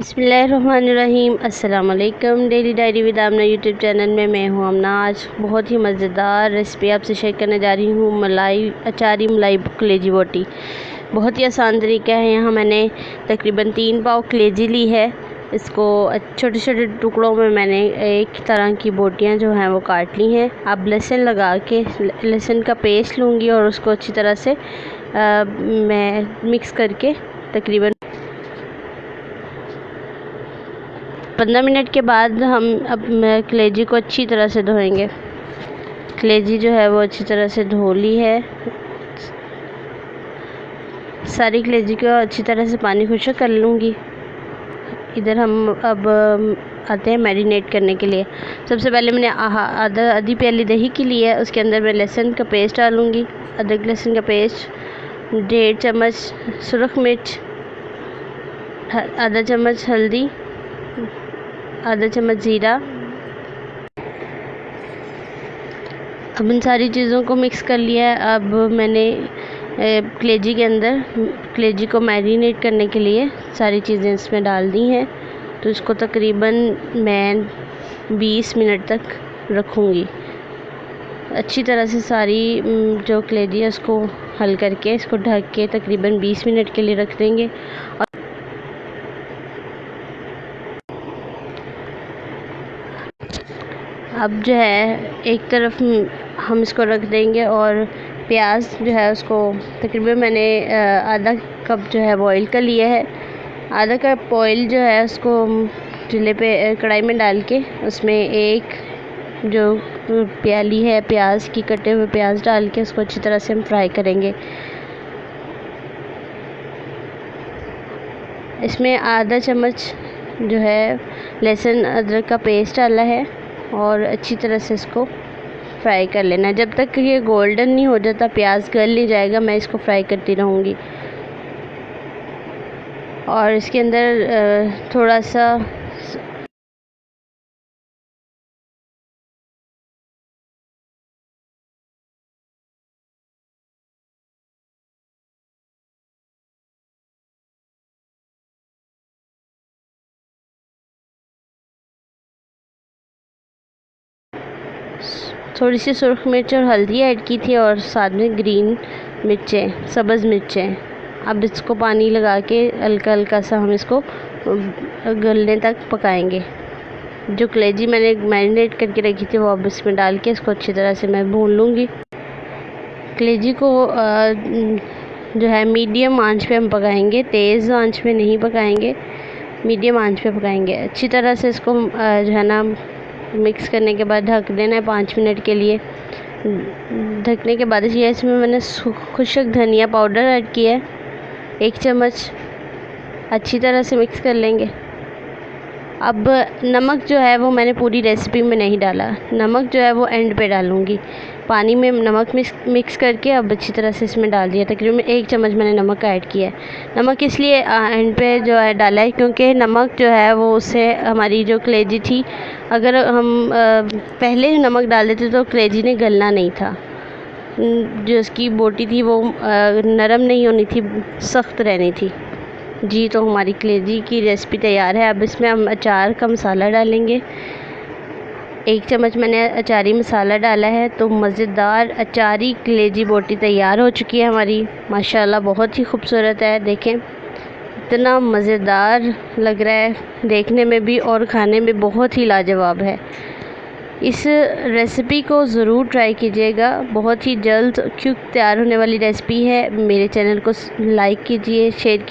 बिस्मिल्लाहिर्रहमानिर्रहीम। अस्सलाम वालेकुम। Daily diary with Amna YouTube channel में मैं हूँ आमना। आज बहुत ही मज़ेदार रेसिपी आपसे शेयर करने जा रही हूँ। अचारी मलाई कलेजी बोटी। बहुत ही आसान तरीका है। यहाँ मैंने तकरीबन 3 पाव कलेजी ली है। इसको छोटे छोटे टुकड़ों में मैंने एक तरह की बोटियाँ जो हैं वो काट ली हैं। अब लहसुन लगा के लहसुन का पेस्ट लूँगी और उसको अच्छी तरह से मैं मिक्स करके तकरीबन 15 मिनट के बाद हम अब कलेजी को अच्छी तरह से धोएंगे। कलेजी जो है वो अच्छी तरह से धो ली है। सारी कलेजी को अच्छी तरह से पानी खुश्क कर लूँगी। इधर हम अब आते हैं मैरिनेट करने के लिए। सबसे पहले मैंने आधी प्याली दही की ली है। उसके अंदर मैं लहसुन का पेस्ट डालूँगी। अदरक लहसुन का पेस्ट, 1.5 चम्मच सुरख मिर्च, आधा चम्मच हल्दी, आधा चम्मच ज़ीरा। अब इन सारी चीज़ों को मिक्स कर लिया है। अब मैंने कलेजी के अंदर कलेजी को मैरिनेट करने के लिए सारी चीज़ें इसमें डाल दी हैं। तो इसको तकरीबन मैं 20 मिनट तक रखूँगी। अच्छी तरह से सारी जो कलेजी है उसको हल करके इसको ढक के तकरीबन 20 मिनट के लिए रख देंगे। और अब जो है एक तरफ हम इसको रख देंगे और प्याज जो है उसको तकरीबन मैंने आधा कप जो है बॉईल कर लिया है। आधा कप ऑयल जो है उसको चूल्हे पे कढ़ाई में डाल के उसमें एक जो प्याली है प्याज की, कटे हुए प्याज डाल के उसको अच्छी तरह से हम फ्राई करेंगे। इसमें आधा चम्मच जो है लहसुन अदरक का पेस्ट डाला है और अच्छी तरह से इसको फ्राई कर लेना। जब तक ये गोल्डन नहीं हो जाता, प्याज गल नहीं जाएगा, मैं इसको फ्राई करती रहूँगी। और इसके अंदर थोड़ा सा थोड़ी सी सुरख मिर्च और हल्दी ऐड की थी और साथ में ग्रीन मिर्चें, सब्ज़ मिर्चें। अब इसको पानी लगा के हल्का हल्का सा हम इसको गलने तक पकाएंगे। जो कलेजी मैंने मैरिनेट करके रखी थी वो अब इसमें डाल के इसको अच्छी तरह से मैं भून लूँगी। कलेजी को जो है मीडियम आंच पे हम पकाएंगे, तेज़ आंच पे नहीं पकाएंगे, मीडियम आंच पे पकाएंगे। अच्छी तरह से इसको जो है ना मिक्स करने के बाद ढक देना है 5 मिनट के लिए। ढकने के बाद ये इसमें मैंने खुश्क धनिया पाउडर ऐड किया है 1 चम्मच। अच्छी तरह से मिक्स कर लेंगे। अब नमक जो है वो मैंने पूरी रेसिपी में नहीं डाला, नमक जो है वो एंड पे डालूँगी। पानी में नमक मिक्स करके अब अच्छी तरह से इसमें डाल दिया। तकरीबन 1 चम्मच मैंने नमक ऐड किया है। नमक इसलिए एंड पे जो है डाला है क्योंकि नमक जो है वो उससे हमारी जो कलेजी थी, अगर हम पहले नमक डाल देते तो कलेजी ने गलना नहीं था। जो उसकी बोटी थी वो नरम नहीं होनी थी, सख्त रहनी थी। जी, तो हमारी कलेजी की रेसिपी तैयार है। अब इसमें हम अचार का मसाला डालेंगे। 1 चम्मच मैंने अचारी मसाला डाला है। तो मज़ेदार अचारी कलेजी बोटी तैयार हो चुकी है हमारी। माशाल्लाह बहुत ही खूबसूरत है। देखें इतना मज़ेदार लग रहा है देखने में भी और खाने में बहुत ही लाजवाब है। इस रेसिपी को ज़रूर ट्राई कीजिएगा। बहुत ही जल्द क्विक तैयार होने वाली रेसिपी है। मेरे चैनल को लाइक कीजिए, शेयर कीजिए।